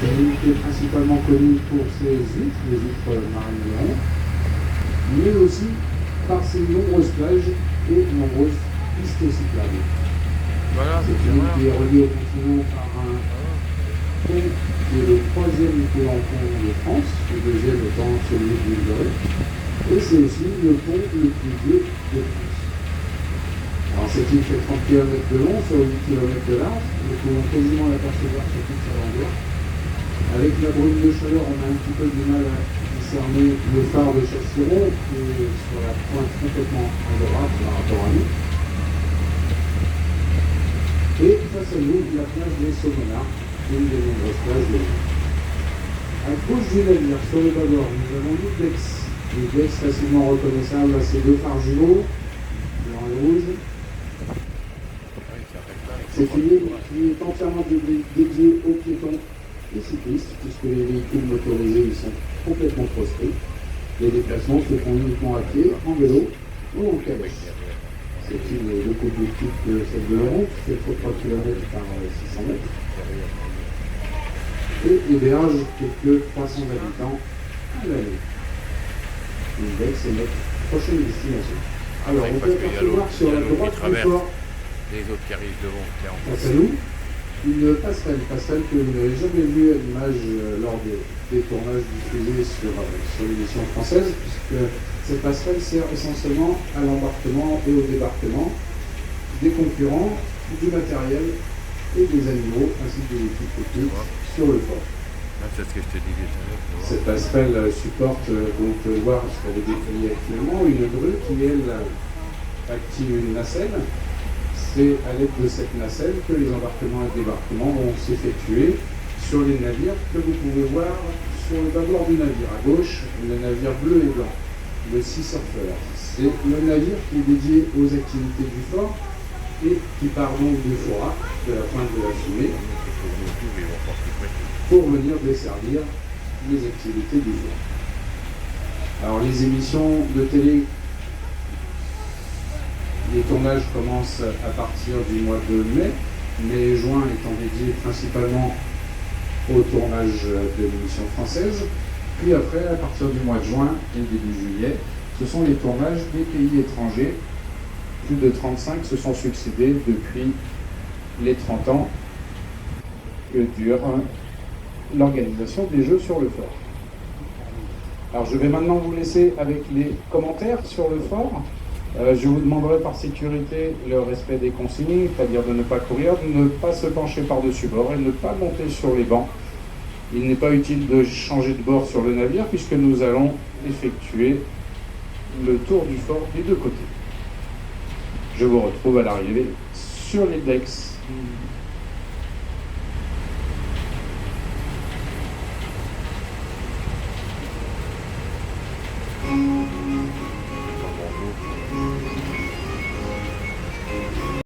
C'est une île qui est principalement connue pour ses huîtres, les huîtres marines, mais aussi par ses nombreuses plages et nombreuses pistes cyclables. Voilà, C'est une île qui est reliée au continent par un pont qui est le troisième plus long pont de France, le deuxième étant celui de l'île de Ré, et c'est aussi le pont le plus vieux de France. Alors cette île fait 30 km de long sur 8 km de large, nous pouvons quasiment l'apercevoir sur toute sa longueur. Avec la brume de chaleur, on a un petit peu du mal à discerner le phare de Chasseron qui est sur la pointe complètement à droite par rapport à nous. Et face à nous, la plage des Somonards, une des nombreuses plages de l'île. À gauche du navire, sur le bâbord, nous avons l'île d'Aix. L'île d'Aix facilement reconnaissable à ses deux phares jumeaux, blanc et rouge. C'est une île qui est entièrement dédiée aux piétons et cyclistes, puisque les véhicules motorisés y sont complètement proscrits. Les déplacements se font uniquement à pied, en vélo ou en calèche. Cette île est beaucoup plus petite que celle de l'Europe, c'est 3 km par 600 mètres. Et héberge quelques 300 habitants à l'année. L'île d'Aix est notre prochaine destination. Alors, on peut apercevoir sur la droite du fort, les autres qui arrivent devant. face à nous, une passerelle que vous n'avez jamais vue à l'image lors des tournages diffusés sur l'émission française, puisque cette passerelle sert essentiellement à l'embarquement et au débarquement des concurrents, du matériel et des animaux, ainsi que des équipes techniques sur le fort. C'est ce que je te disais tout à l'heure. Cette passerelle supporte, comme vous pouvez voir, ce qu'elle est déployée actuellement, une grue qui, elle, active une nacelle. C'est à l'aide de cette nacelle que les embarquements et débarquements vont s'effectuer sur les navires que vous pouvez voir sur le bâbord du navire. À gauche, le navire bleu et blanc, le Sea Surfer. C'est le navire qui est dédié aux activités du fort et qui part donc du Forat, de la pointe de la Fumée, pour venir desservir les activités du fort. Alors les émissions de télé, les tournages commencent à partir du mois de mai, mai et juin étant dédiés principalement au tournage de l'émission française. Puis après, à partir du mois de juin et début juillet, ce sont les tournages des pays étrangers. Plus de 35 se sont succédés depuis les 30 ans que dure l'organisation des Jeux sur le fort. Alors je vais maintenant vous laisser avec les commentaires sur le fort. Je vous demanderai par sécurité le respect des consignes, c'est-à-dire de ne pas courir, de ne pas se pencher par-dessus bord et de ne pas monter sur les bancs. Il n'est pas utile de changer de bord sur le navire puisque nous allons effectuer le tour du fort des deux côtés. Je vous retrouve à l'arrivée sur l'île d'Aix.